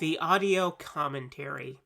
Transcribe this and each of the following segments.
The audio commentary.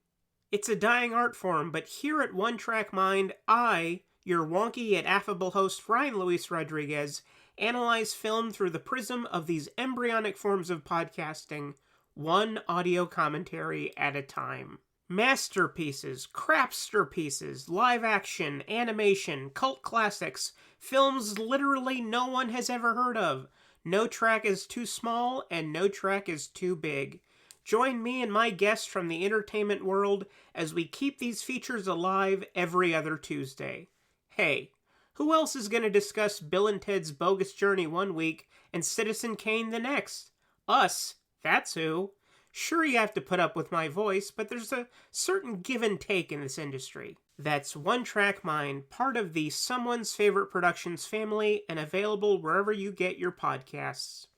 It's a dying art form, but here at One Track Mind, I, your wonky yet affable host Ryan Luis Rodriguez, analyze film through the prism of these embryonic forms of podcasting, one audio commentary at a time. Masterpieces, crapster pieces, live action, animation, cult classics, films literally no one has ever heard of. No track is too small, and no track is too big. Join me and my guests from the entertainment world as we keep these features alive every other Tuesday. Hey, who else is going to discuss Bill and Ted's Bogus Journey one week and Citizen Kane the next? Us, that's who. Sure, you have to put up with my voice, but there's a certain give and take in this industry. That's One Track Mind, part of the Someone's Favorite Productions family, and available wherever you get your podcasts.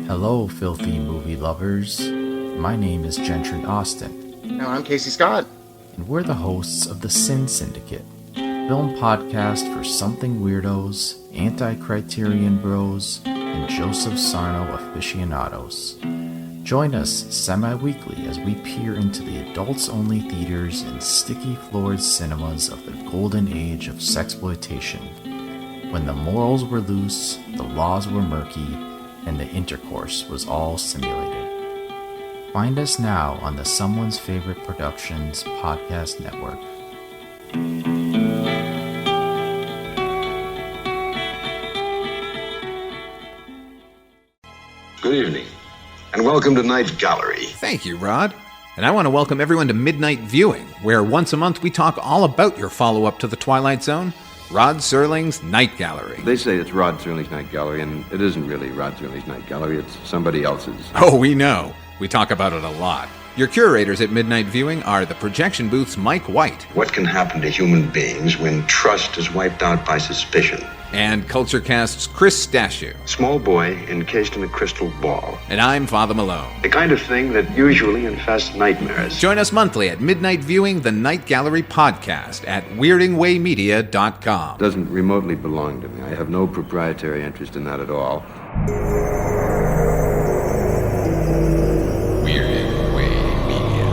Hello, filthy movie lovers. My name is Gentry Austin. And I'm Casey Scott. And we're the hosts of the Sin Syndicate, film podcast for something weirdos, anti-criterion bros, and Joseph Sarno aficionados. Join us semi-weekly as we peer into the adults-only theaters and sticky-floored cinemas of the golden age of sexploitation, when the morals were loose, the laws were murky, and the intercourse was all simulated. Find us now on the Someone's Favorite Productions podcast network. Good evening, and welcome to Night Gallery. Thank you, Rod. And I want to welcome everyone to Midnight Viewing, where once a month we talk all about your follow-up to The Twilight Zone, Rod Serling's Night Gallery. They say it's Rod Serling's Night Gallery, and it isn't really Rod Serling's Night Gallery, it's somebody else's. Oh, we know. We talk about it a lot. Your curators at Midnight Viewing are the projection booth's Mike White. What can happen to human beings when trust is wiped out by suspicion? And CultureCast's Chris Stashew. Small boy encased in a crystal ball. And I'm Father Malone. The kind of thing that usually infests nightmares. Join us monthly at Midnight Viewing, the Night Gallery podcast at weirdingwaymedia.com. Doesn't remotely belong to me. I have no proprietary interest in that at all. Weirding Way Media.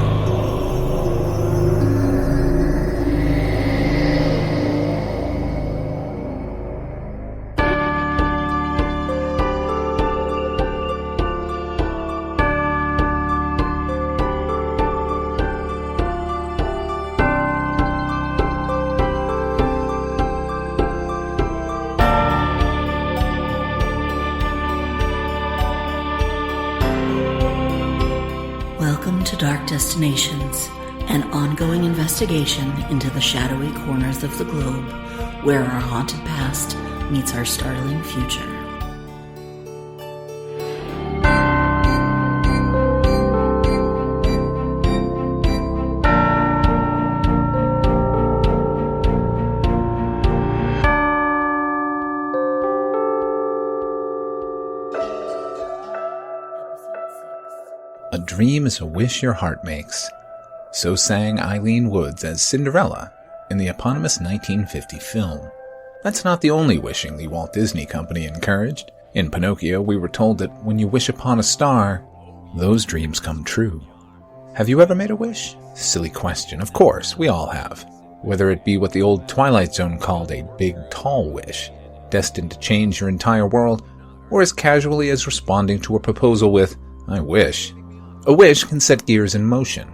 Welcome to Dark Destinations, an ongoing investigation into the shadowy corners of the globe, where our haunted past meets our startling future. A dream is a wish your heart makes. So sang Eileen Woods as Cinderella in the eponymous 1950 film. That's not the only wishing the Walt Disney Company encouraged. In Pinocchio, we were told that when you wish upon a star, those dreams come true. Have you ever made a wish? Silly question. Of course, we all have. Whether it be what the old Twilight Zone called a big, tall wish, destined to change your entire world, or as casually as responding to a proposal with, I wish. A wish can set gears in motion,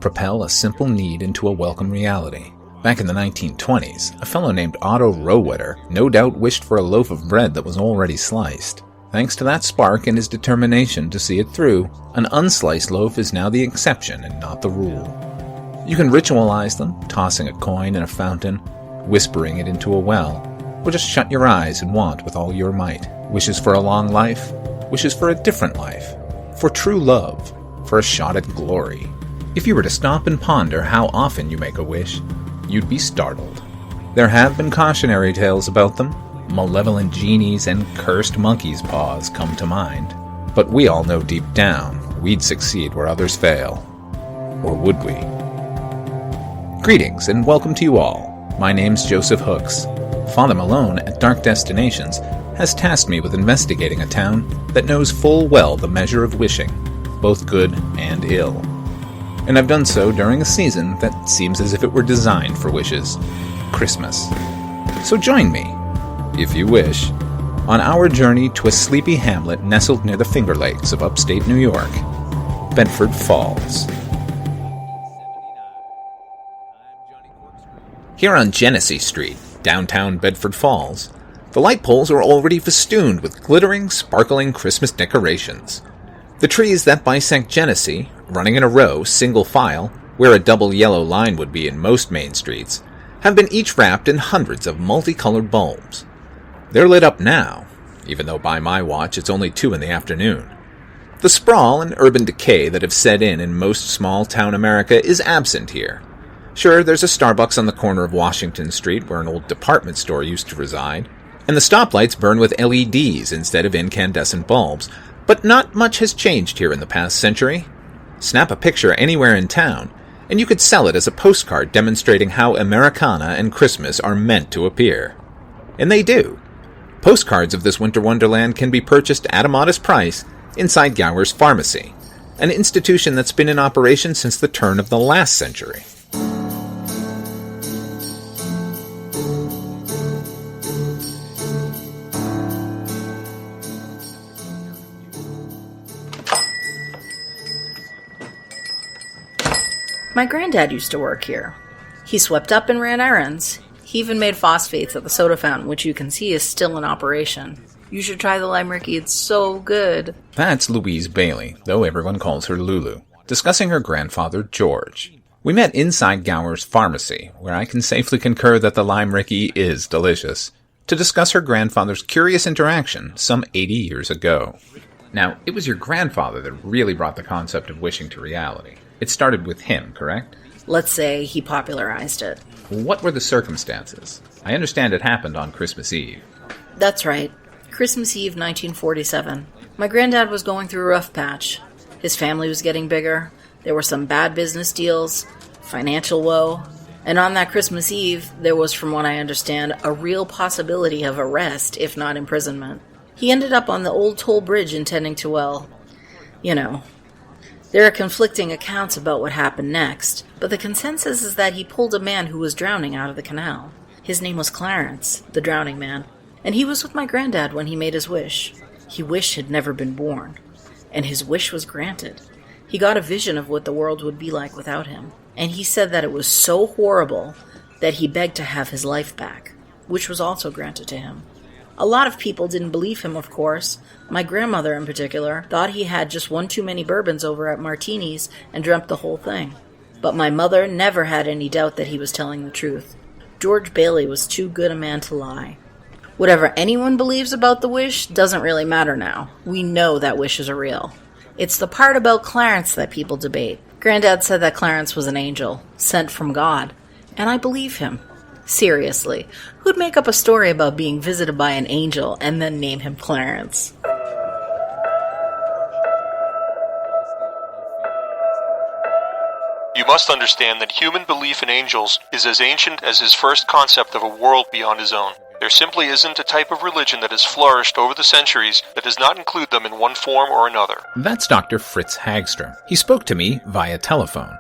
propel a simple need into a welcome reality. Back in the 1920s, a fellow named Otto Rohwedder no doubt wished for a loaf of bread that was already sliced. Thanks to that spark and his determination to see it through, an unsliced loaf is now the exception and not the rule. You can ritualize them, tossing a coin in a fountain, whispering it into a well, or just shut your eyes and want with all your might. Wishes for a long life, wishes for a different life, for true love, for a shot at glory. If you were to stop and ponder how often you make a wish, you'd be startled. There have been cautionary tales about them. Malevolent genies and cursed monkey's paws come to mind. But we all know deep down we'd succeed where others fail. Or would we? Greetings and welcome to you all My name's Joseph Hooks. Father Malone at Dark Destinations has tasked me with investigating a town that knows full well the measure of wishing, both good and ill. And I've done so during a season that seems as if it were designed for wishes, Christmas. So join me, if you wish, on our journey to a sleepy hamlet nestled near the Finger Lakes of upstate New York, Bedford Falls. Here on Genesee Street, downtown Bedford Falls, the light poles are already festooned with glittering, sparkling Christmas decorations. The trees that bisect Genesee, running in a row, single file, where a double yellow line would be in most main streets, have been each wrapped in hundreds of multicolored bulbs. They're lit up now, even though by my watch it's only 2 in the afternoon. The sprawl and urban decay that have set in most small-town America is absent here. Sure, there's a Starbucks on the corner of Washington Street where an old department store used to reside, and the stoplights burn with LEDs instead of incandescent bulbs, but not much has changed here in the past century. Snap a picture anywhere in town, and you could sell it as a postcard demonstrating how Americana and Christmas are meant to appear. And they do. Postcards of this winter wonderland can be purchased at a modest price inside Gower's Pharmacy, an institution that's been in operation since the turn of the last century. My granddad used to work here. He swept up and ran errands. He even made phosphates at the soda fountain, which you can see is still in operation. You should try the lime Ricky, it's so good. That's Louise Bailey, though everyone calls her Lulu, discussing her grandfather, George. We met inside Gower's Pharmacy, where I can safely concur that the lime Ricky is delicious, to discuss her grandfather's curious interaction some 80 years ago. Now, it was your grandfather that really brought the concept of wishing to reality. It started with him, correct? Let's say he popularized it. What were the circumstances? I understand it happened on Christmas Eve. That's right. Christmas Eve, 1947. My granddad was going through a rough patch. His family was getting bigger. There were some bad business deals, financial woe. And on that Christmas Eve, there was, from what I understand, a real possibility of arrest, if not imprisonment. He ended up on the old toll bridge intending to, well, There are conflicting accounts about what happened next, but the consensus is that he pulled a man who was drowning out of the canal. His name was Clarence, the drowning man, and he was with my granddad when he made his wish. He wished he'd never been born, and his wish was granted. He got a vision of what the world would be like without him, and he said that it was so horrible that he begged to have his life back, which was also granted to him. A lot of people didn't believe him, of course. My grandmother, in particular, thought he had just one too many bourbons over at Martini's and dreamt the whole thing. But my mother never had any doubt that he was telling the truth. George Bailey was too good a man to lie. Whatever anyone believes about the wish doesn't really matter now. We know that wishes are real. It's the part about Clarence that people debate. Granddad said that Clarence was an angel, sent from God, and I believe him. Seriously, who'd make up a story about being visited by an angel and then name him Clarence? You must understand that human belief in angels is as ancient as his first concept of a world beyond his own. There simply isn't a type of religion that has flourished over the centuries that does not include them in one form or another. That's Dr. Fritz Hagstrom. He spoke to me via telephone.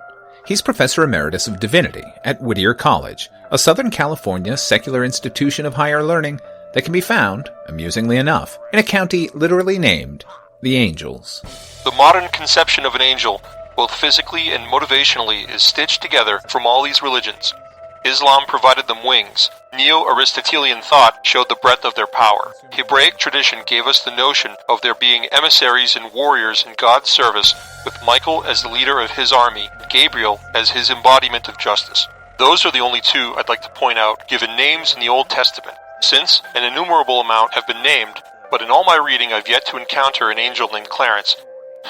He's Professor Emeritus of Divinity at Whittier College, a Southern California secular institution of higher learning that can be found, amusingly enough, in a county literally named The Angels. The modern conception of an angel, both physically and motivationally, is stitched together from all these religions. Islam provided them wings. Neo-Aristotelian thought showed the breadth of their power. Hebraic tradition gave us the notion of their being emissaries and warriors in God's service, with Michael as the leader of his army, Gabriel as his embodiment of justice. Those are the only two I'd like to point out given names in the Old Testament, since an innumerable amount have been named, but in all my reading I've yet to encounter an angel named Clarence.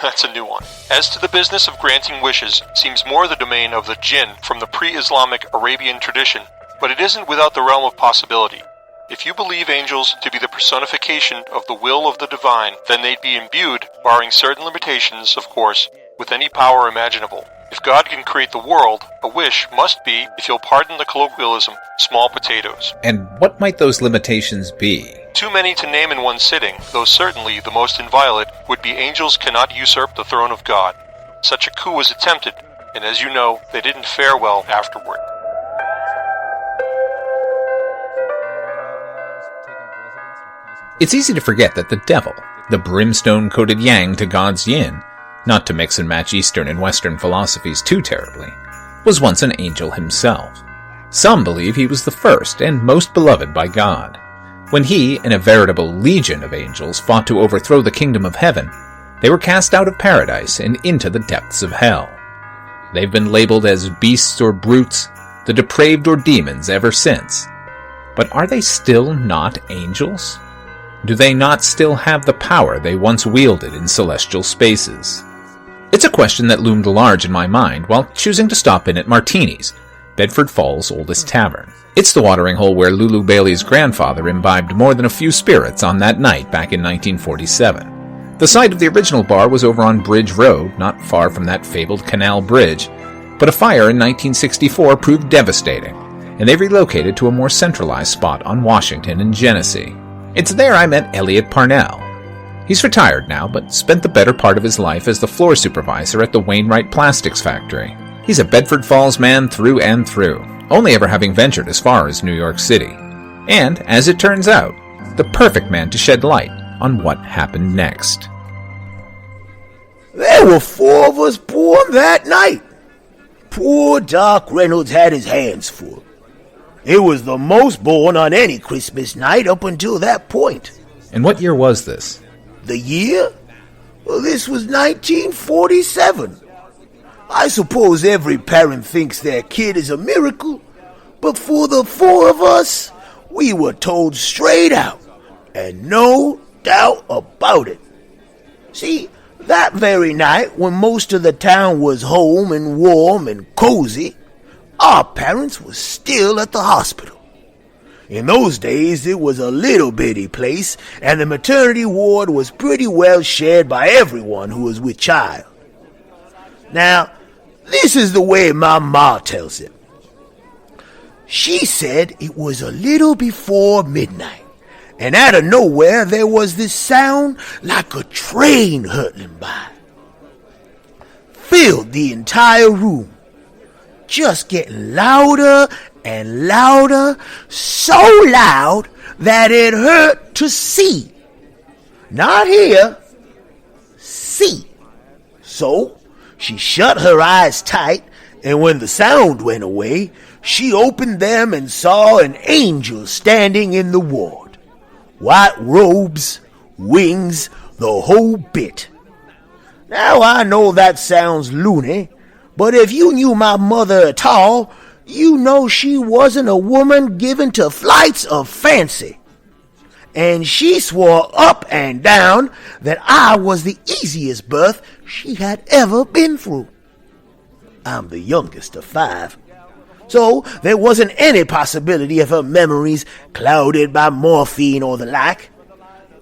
That's a new one. As to the business of granting wishes, seems more the domain of the jinn from the pre-Islamic Arabian tradition, but it isn't without the realm of possibility. If you believe angels to be the personification of the will of the divine, then they'd be imbued, barring certain limitations, of course, with any power imaginable. If God can create the world, a wish must be, if you'll pardon the colloquialism, small potatoes. And what might those limitations be? Too many to name in one sitting, though certainly the most inviolate would be angels cannot usurp the throne of God. Such a coup was attempted, and as you know, they didn't fare well afterward. It's easy to forget that the devil, the brimstone-coated yang to God's yin, not to mix and match Eastern and Western philosophies too terribly, was once an angel himself. Some believe he was the first and most beloved by God. When he and a veritable legion of angels fought to overthrow the kingdom of heaven, they were cast out of paradise and into the depths of hell. They've been labeled as beasts or brutes, the depraved or demons ever since. But are they still not angels? Do they not still have the power they once wielded in celestial spaces? It's a question that loomed large in my mind while choosing to stop in at Martini's, Bedford Falls' oldest tavern. It's the watering hole where Lulu Bailey's grandfather imbibed more than a few spirits on that night back in 1947. The site of the original bar was over on Bridge Road, not far from that fabled canal bridge, but a fire in 1964 proved devastating, and they relocated to a more centralized spot on Washington and Genesee. It's there I met Elliot Parnell. He's retired now, but spent the better part of his life as the floor supervisor at the Wainwright Plastics Factory. He's a Bedford Falls man through and through, only ever having ventured as far as New York City. And, as it turns out, the perfect man to shed light on what happened next. There were 4 of us born that night. Poor Doc Reynolds had his hands full. It was the most born on any Christmas night up until that point. And what year was this? The year? Well, this was 1947. I suppose every parent thinks their kid is a miracle, but for the 4 of us, we were told straight out, and no doubt about it. See, that very night, when most of the town was home and warm and cozy, our parents were still at the hospital. In those days, it was a little bitty place, and the maternity ward was pretty well shared by everyone who was with child. Now, this is the way my ma tells it. She said it was a little before midnight, and out of nowhere there was this sound like a train hurtling by. Filled the entire room, just getting louder and louder, so loud that it hurt to see. Not hear, see. So she shut her eyes tight, and when the sound went away, she opened them and saw an angel standing in the ward. White robes, wings, the whole bit. Now I know that sounds loony, but if you knew my mother at all, you know she wasn't a woman given to flights of fancy. And she swore up and down that I was the easiest birth she had ever been through. I'm the youngest of 5. So there wasn't any possibility of her memories clouded by morphine or the like.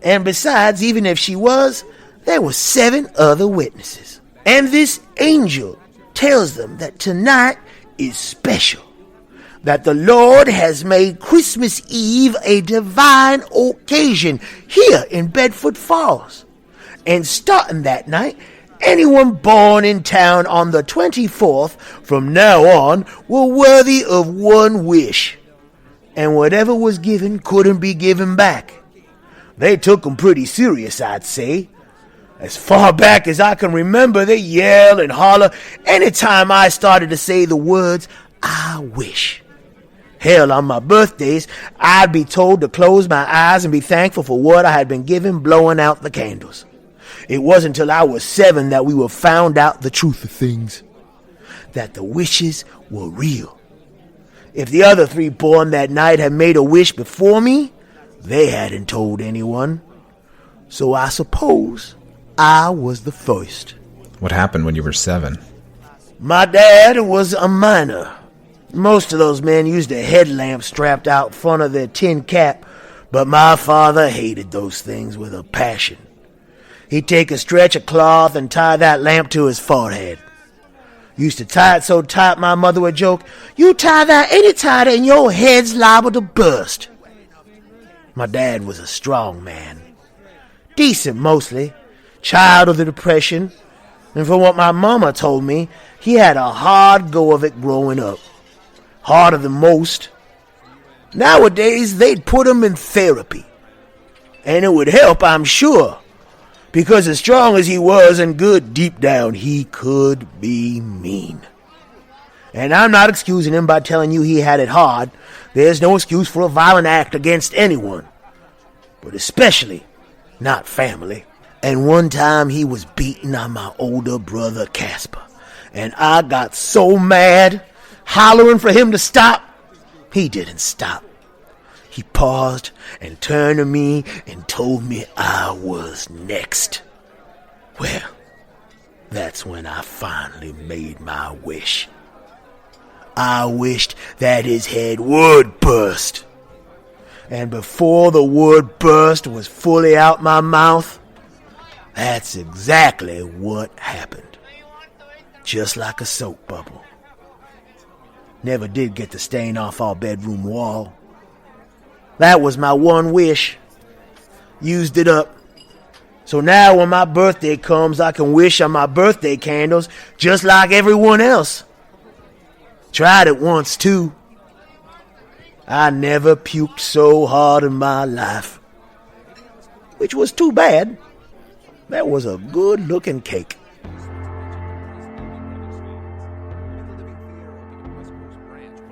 And besides, even if she was, there were 7 other witnesses. And this angel tells them that tonight is special, that the Lord has made Christmas Eve a divine occasion here in Bedford Falls. And starting that night, anyone born in town on the 24th from now on were worthy of one wish, and whatever was given couldn't be given back. They took 'em pretty serious, I'd say. As far back as I can remember, they yell and holler anytime I started to say the words, I wish. Hell, on my birthdays, I'd be told to close my eyes and be thankful for what I had been given blowing out the candles. It wasn't until I was 7 that we were found out the truth of things, that the wishes were real. If the other 3 born that night had made a wish before me, they hadn't told anyone. So I suppose I was the first. What happened when you were 7? My dad was a miner. Most of those men used a headlamp strapped out front of their tin cap, but my father hated those things with a passion. He'd take a stretch of cloth and tie that lamp to his forehead. Used to tie it so tight my mother would joke, "You tie that any tighter and your head's liable to burst." My dad was a strong man. Decent mostly. Child of the Depression. And from what my mama told me, he had a hard go of it growing up. Harder than most. Nowadays, they'd put him in therapy. And it would help, I'm sure. Because as strong as he was and good deep down, he could be mean. And I'm not excusing him by telling you he had it hard. There's no excuse for a violent act against anyone. But especially not family. And one time he was beating on my older brother Casper. And I got so mad, hollering for him to stop. He didn't stop. He paused and turned to me and told me I was next. Well, that's when I finally made my wish. I wished that his head would burst. And before the word burst was fully out my mouth, that's exactly what happened. Just like a soap bubble. Never did get the stain off our bedroom wall. That was my one wish. Used it up. So now when my birthday comes, I can wish on my birthday candles just like everyone else. Tried it once too. I never puked so hard in my life. Which was too bad. That was a good-looking cake.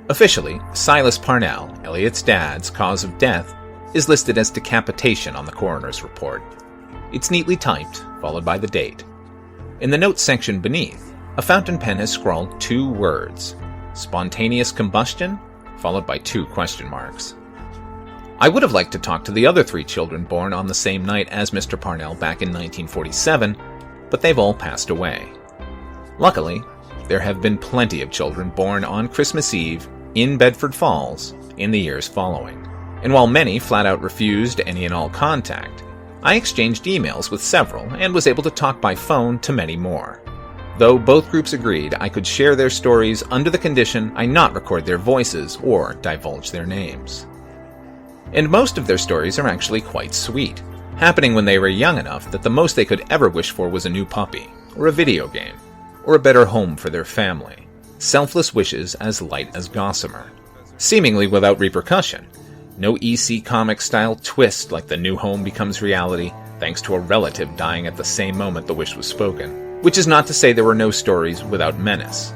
Officially, Silas Parnell, Elliot's dad's cause of death, is listed as decapitation on the coroner's report. It's neatly typed, followed by the date. In the notes section beneath, a fountain pen has scrawled 2 words: spontaneous combustion, followed by 2 question marks. I would have liked to talk to the other 3 children born on the same night as Mr. Parnell back in 1947, but they've all passed away. Luckily, there have been plenty of children born on Christmas Eve in Bedford Falls in the years following. And while many flat out refused any and all contact, I exchanged emails with several and was able to talk by phone to many more. Though both groups agreed I could share their stories under the condition I not record their voices or divulge their names. And most of their stories are actually quite sweet, happening when they were young enough that the most they could ever wish for was a new puppy, or a video game, or a better home for their family. Selfless wishes as light as gossamer. Seemingly without repercussion. No EC comic-style twist like the new home becomes reality thanks to a relative dying at the same moment the wish was spoken. Which is not to say there were no stories without menace.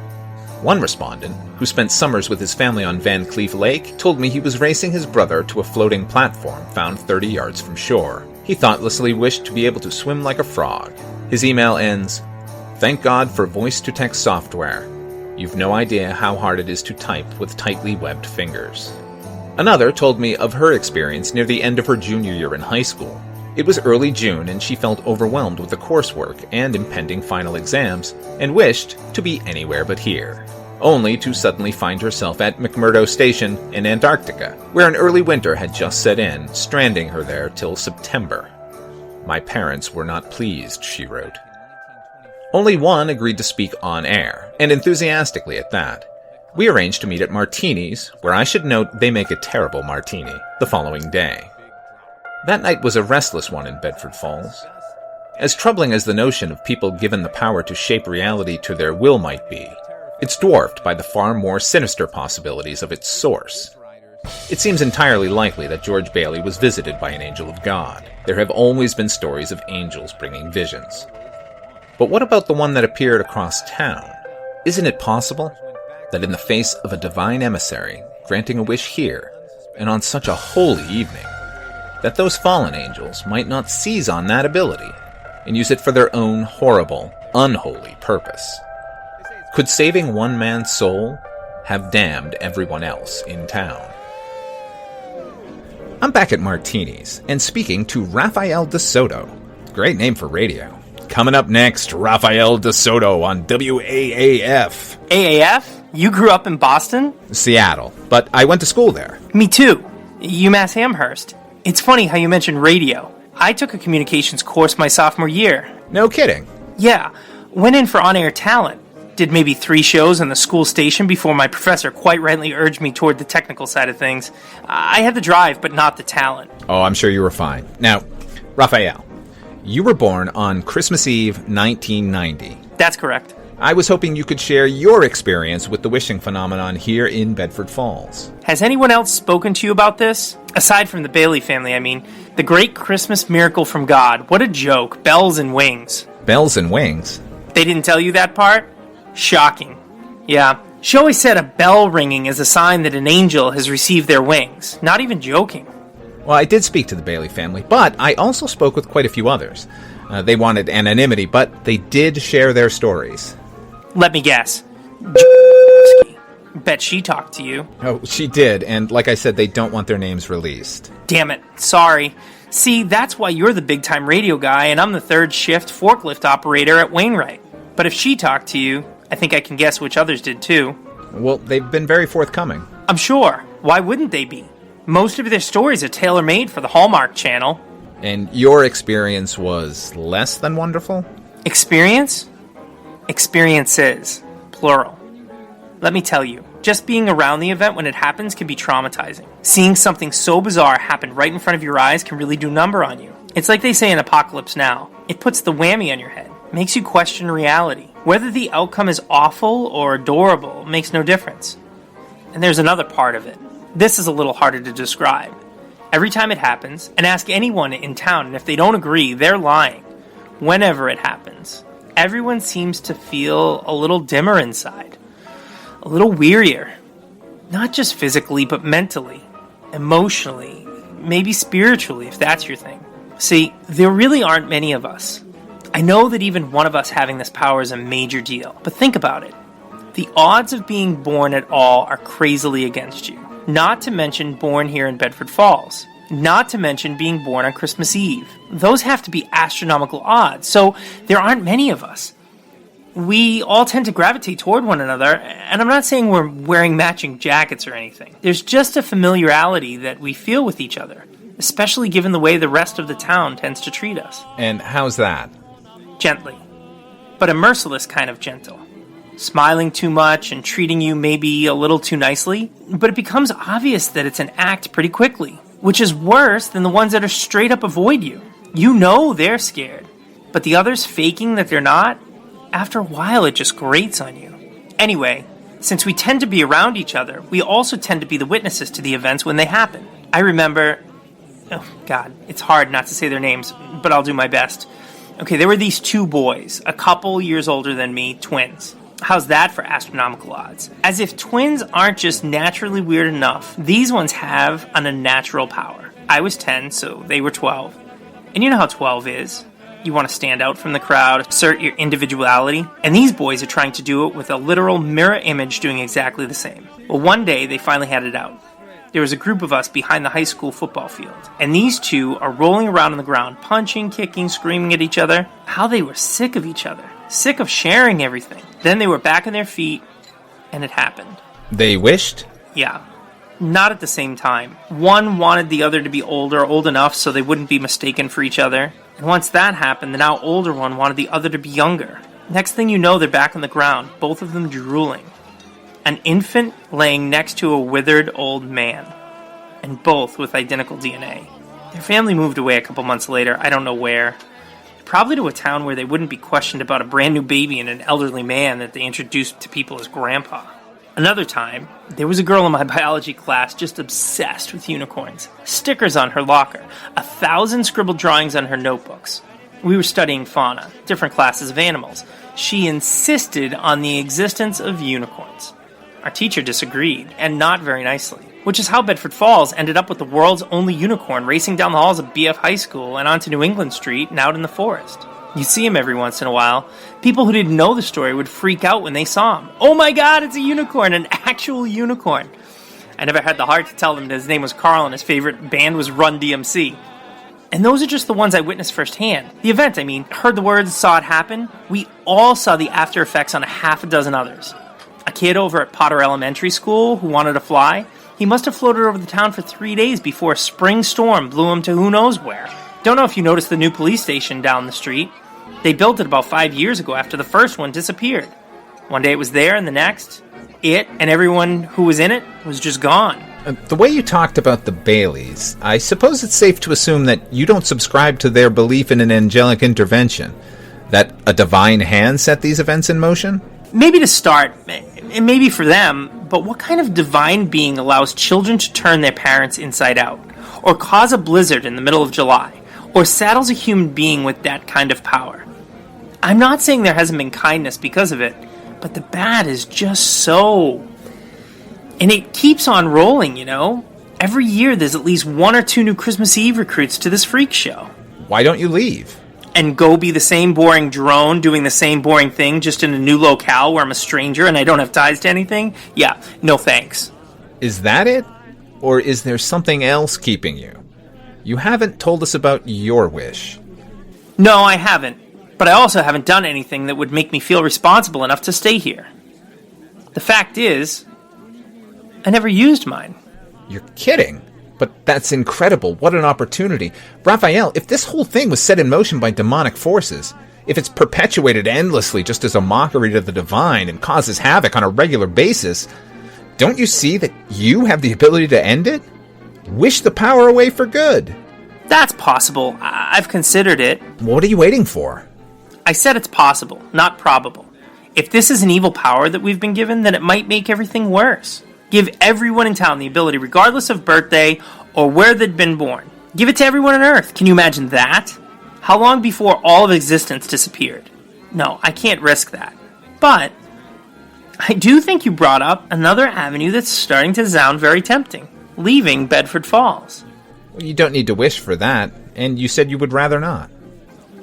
One respondent, who spent summers with his family on Van Cleef Lake, told me he was racing his brother to a floating platform found 30 yards from shore. He thoughtlessly wished to be able to swim like a frog. His email ends, "Thank God for voice-to-text software. You've no idea how hard it is to type with tightly webbed fingers." Another told me of her experience near the end of her junior year in high school. It was early June and she felt overwhelmed with the coursework and impending final exams and wished to be anywhere but here, only to suddenly find herself at McMurdo Station in Antarctica, where an early winter had just set in, stranding her there till September. "My parents were not pleased," she wrote. Only one agreed to speak on air, and enthusiastically at that. We arranged to meet at Martini's, where I should note they make a terrible martini, the following day. That night was a restless one in Bedford Falls. As troubling as the notion of people given the power to shape reality to their will might be, it's dwarfed by the far more sinister possibilities of its source. It seems entirely likely that George Bailey was visited by an angel of God. There have always been stories of angels bringing visions. But what about the one that appeared across town? Isn't it possible that in the face of a divine emissary granting a wish here, and on such a holy evening, that those fallen angels might not seize on that ability and use it for their own horrible, unholy purpose? Could saving one man's soul have damned everyone else in town? I'm back at Martini's and speaking to Rafael De Soto. Great name for radio. Coming up next, Rafael De Soto on WAAF. AAF? You grew up in Boston? Seattle, but I went to school there. Me too. UMass Amherst. It's funny how you mentioned radio. I took a communications course my sophomore year. No kidding. Yeah, went in for on-air talent. Did maybe 3 shows on the school station before my professor quite rightly urged me toward the technical side of things. I had the drive, but not the talent. Oh, I'm sure you were fine. Now, Raphael, you were born on Christmas Eve, 1990. That's correct. I was hoping you could share your experience with the wishing phenomenon here in Bedford Falls. Has anyone else spoken to you about this? Aside from the Bailey family, I mean. The great Christmas miracle from God. What a joke. Bells and wings. Bells and wings? They didn't tell you that part? Shocking. Yeah. She always said a bell ringing is a sign that an angel has received their wings. Not even joking. Well, I did speak to the Bailey family, but I also spoke with quite a few others. They wanted anonymity, but they did share their stories. Let me guess. Bet she talked to you. Oh, she did, and like I said, they don't want their names released. Damn it. Sorry. See, that's why you're the big-time radio guy, and I'm the third shift forklift operator at Wainwright. But if she talked to you, I think I can guess which others did too. Well, they've been very forthcoming. I'm sure. Why wouldn't they be? Most of their stories are tailor-made for the Hallmark Channel. And your experience was less than wonderful? Experience? Experiences. Plural. Let me tell you, just being around the event when it happens can be traumatizing. Seeing something so bizarre happen right in front of your eyes can really do a number on you. It's like they say in Apocalypse Now. It puts the whammy on your head. Makes you question reality. Whether the outcome is awful or adorable makes no difference. And there's another part of it. This is a little harder to describe. Every time it happens, and ask anyone in town, and if they don't agree, they're lying. Whenever it happens, everyone seems to feel a little dimmer inside. A little wearier. Not just physically, but mentally, emotionally, maybe spiritually, if that's your thing. See, there really aren't many of us. I know that even one of us having this power is a major deal, but think about it. The odds of being born at all are crazily against you. Not to mention born here in Bedford Falls. Not to mention being born on Christmas Eve. Those have to be astronomical odds, so there aren't many of us. We all tend to gravitate toward one another, and I'm not saying we're wearing matching jackets or anything. There's just a familiarity that we feel with each other, especially given the way the rest of the town tends to treat us. And how's that? Gently, but a merciless kind of gentle. Smiling too much and treating you maybe a little too nicely, but it becomes obvious that it's an act pretty quickly, which is worse than the ones that are straight up avoid you. You know they're scared, but the others faking that they're not, after a while it just grates on you. Anyway, since we tend to be around each other, we also tend to be the witnesses to the events when they happen. I remember... Oh, God, it's hard not to say their names, but I'll do my best. Okay, there were these 2 boys, a couple years older than me, twins. How's that for astronomical odds? As if twins aren't just naturally weird enough, these ones have an unnatural power. I was 10, so they were 12. And you know how 12 is. You want to stand out from the crowd, assert your individuality, and these boys are trying to do it with a literal mirror image doing exactly the same. Well, one day they finally had it out. There was a group of us behind the high school football field, and these 2 are rolling around on the ground, punching, kicking, screaming at each other. How they were sick of each other, sick of sharing everything. Then they were back on their feet, and it happened. They wished? Yeah. Not at the same time. One wanted the other to be older, old enough so they wouldn't be mistaken for each other. And once that happened, the now older one wanted the other to be younger. Next thing you know, they're back on the ground, both of them drooling. An infant laying next to a withered old man, and both with identical DNA. Their family moved away a couple months later, I don't know where. Probably to a town where they wouldn't be questioned about a brand new baby and an elderly man that they introduced to people as grandpa. Another time, there was a girl in my biology class just obsessed with unicorns. Stickers on her locker, 1,000 scribbled drawings on her notebooks. We were studying fauna, different classes of animals. She insisted on the existence of unicorns. Our teacher disagreed, and not very nicely, which is how Bedford Falls ended up with the world's only unicorn racing down the halls of BF High School and onto New England Street and out in the forest. You'd see him every once in a while. People who didn't know the story would freak out when they saw him. Oh my God, it's a unicorn, an actual unicorn. I never had the heart to tell them that his name was Carl and his favorite band was Run DMC. And those are just the ones I witnessed firsthand. The event, heard the words, saw it happen. We all saw the after effects on a half a dozen others. A kid over at Potter Elementary School who wanted to fly, he must have floated over the town for 3 days before a spring storm blew him to who knows where. Don't know if you noticed the new police station down the street. They built it about 5 years ago after the first one disappeared. One day it was there, and the next, it and everyone who was in it was just gone. The way you talked about the Baileys, I suppose it's safe to assume that you don't subscribe to their belief in an angelic intervention, that a divine hand set these events in motion? Maybe to start, and maybe for them, but what kind of divine being allows children to turn their parents inside out, or cause a blizzard in the middle of July, or saddles a human being with that kind of power? I'm not saying there hasn't been kindness because of it, but the bad is just so... And it keeps on rolling, you know? Every year there's at least 1 or 2 new Christmas Eve recruits to this freak show. Why don't you leave? And go be the same boring drone doing the same boring thing just in a new locale where I'm a stranger and I don't have ties to anything? Yeah, no thanks. Is that it? Or is there something else keeping you? You haven't told us about your wish. No, I haven't. But I also haven't done anything that would make me feel responsible enough to stay here. The fact is, I never used mine. You're kidding. But that's incredible. What an opportunity. Raphael, if this whole thing was set in motion by demonic forces, if it's perpetuated endlessly just as a mockery to the divine and causes havoc on a regular basis, don't you see that you have the ability to end it? Wish the power away for good. That's possible. I've considered it. What are you waiting for? I said it's possible, not probable. If this is an evil power that we've been given, then it might make everything worse. Give everyone in town the ability, regardless of birthday or where they'd been born. Give it to everyone on Earth. Can you imagine that? How long before all of existence disappeared? No, I can't risk that. But I do think you brought up another avenue that's starting to sound very tempting. Leaving Bedford Falls. Well, you don't need to wish for that, and you said you would rather not.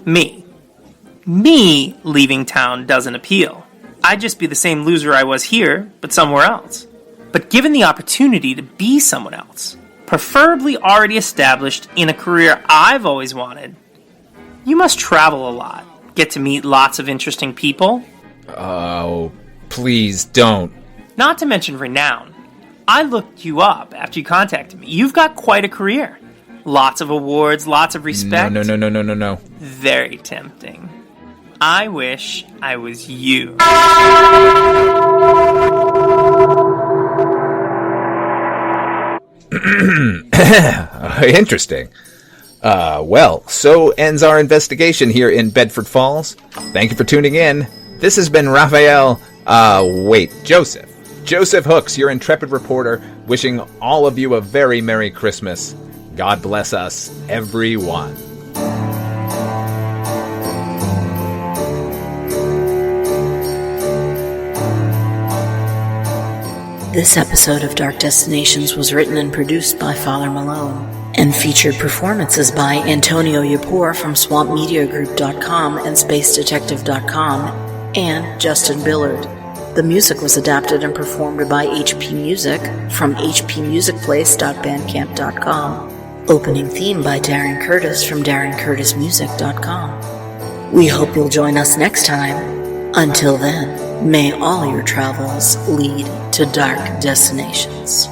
Me leaving town doesn't appeal. I'd just be the same loser I was here, but somewhere else. But given the opportunity to be someone else, preferably already established in a career I've always wanted, you must travel a lot, get to meet lots of interesting people. Oh, please don't. Not to mention renown. I looked you up after you contacted me. You've got quite a career. Lots of awards, lots of respect. No. Very tempting. I wish I was you. Interesting. Well, so ends our investigation here in Bedford Falls. Thank you for tuning in. This has been Joseph. Joseph Hooks, your intrepid reporter, wishing all of you a very Merry Christmas. God bless us, everyone. This episode of Dark Destinations was written and produced by Father Malone and featured performances by Antonio Llapur from SwampMediaGroup.com and SpaceDetective.com and Justin Billard. The music was adapted and performed by HP Music from hpmusicplace.bandcamp.com. Opening theme by Darren Curtis from DarrenCurtisMusic.com. We hope you'll join us next time. Until then, may all your travels lead to dark destinations.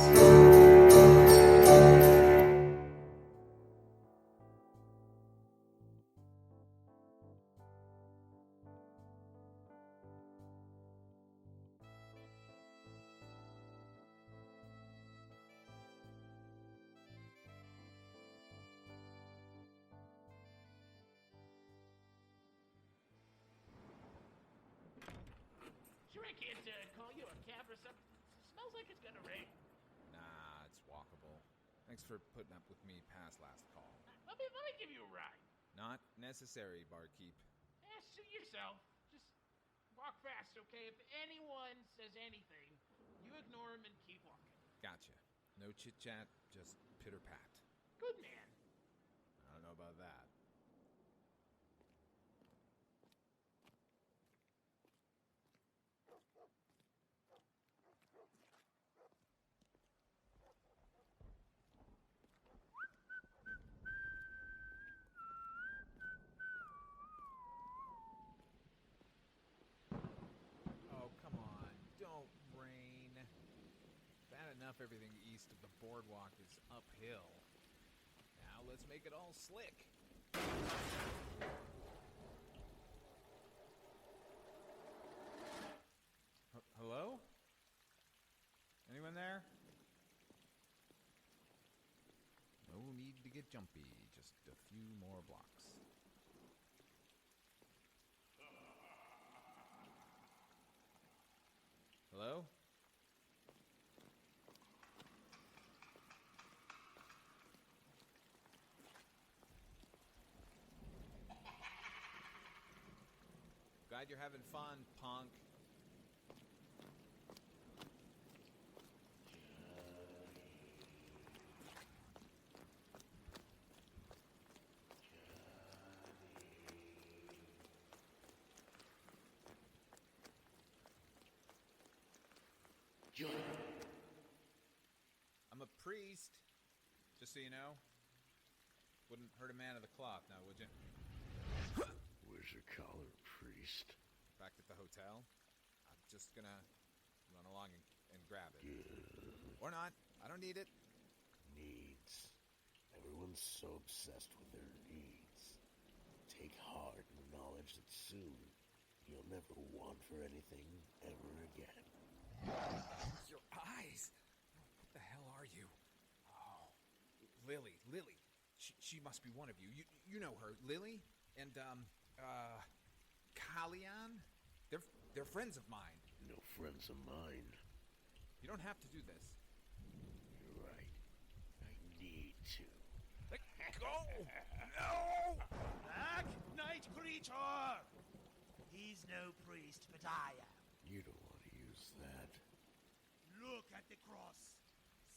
Nah, it's walkable. Thanks for putting up with me past last call. Let me give you a ride. Not necessary, barkeep. Suit yourself. Just walk fast, okay? If anyone says anything, you ignore them and keep walking. Gotcha. No chit-chat, just pitter-pat. Good man. I don't know about that. Everything east of the boardwalk is uphill. Now let's make it all slick. get jumpy. Just a few more blocks. Hello? Glad you're having fun, punk. I'm a priest, just so you know. Wouldn't hurt a man of the cloth now, would you? Where's your collar, priest? Back at the hotel. I'm just gonna run along and grab it. Or not. I don't need it. Needs. Everyone's so obsessed with their needs. Take heart in the knowledge that soon you'll never want for anything ever again. Your eyes! What the hell are you? Oh, Lily. She must be one of you. You know her, Lily? And, Kalyan? They're friends of mine. No friends of mine. You don't have to do this. You're right. I need to. Let go! No! Black Night Creature! He's no priest, but I am. You don't want to use that. Look at the cross.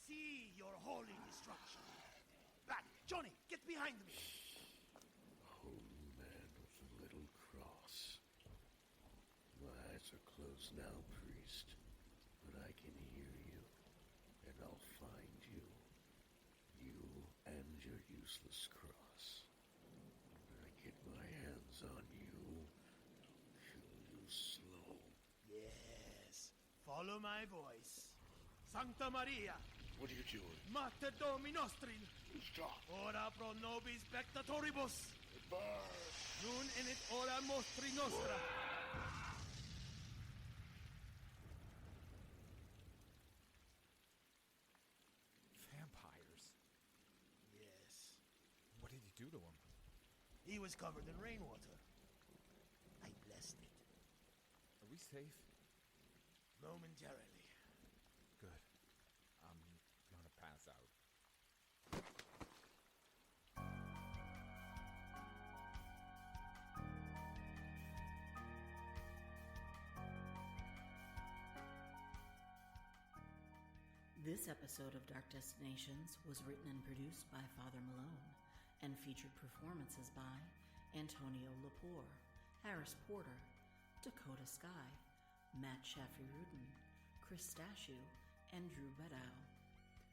See your holy destruction. Back! Johnny, get behind me! Holy man with a little cross. My eyes are closed now, priest, but I can hear you, and I'll find you. You and your useless cross. When I get my hands on you, kill you slow. Yes, follow my voice. Sancta Maria, What are you doing? Mater Domi Nostri, Stop! ora pro nobis peccatoribus, Burn! nun init ora mostri nostra. Vampires? Yes, What did you do to him? he was covered in rainwater. I blessed it. Are we safe? Momentarily. Good. I'm gonna pass out. This episode of Dark Destinations was written and produced by Father Malone and featured performances by Antonio Llapur, Harris Porter, Dakota Sky, Matt Shaffey-Rudin, Chris Stashu, and Drew Beddow.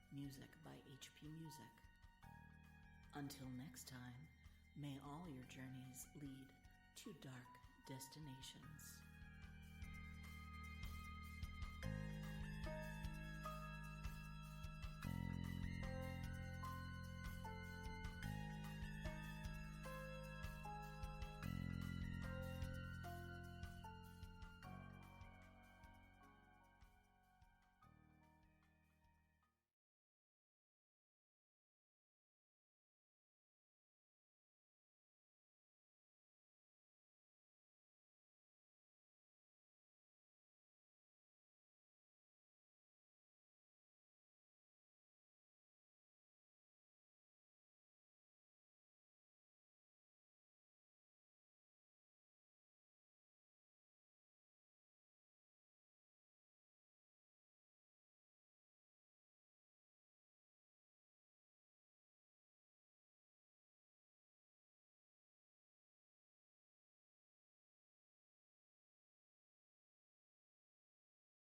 Music by HP Music. Until next time, may all your journeys lead to dark destinations.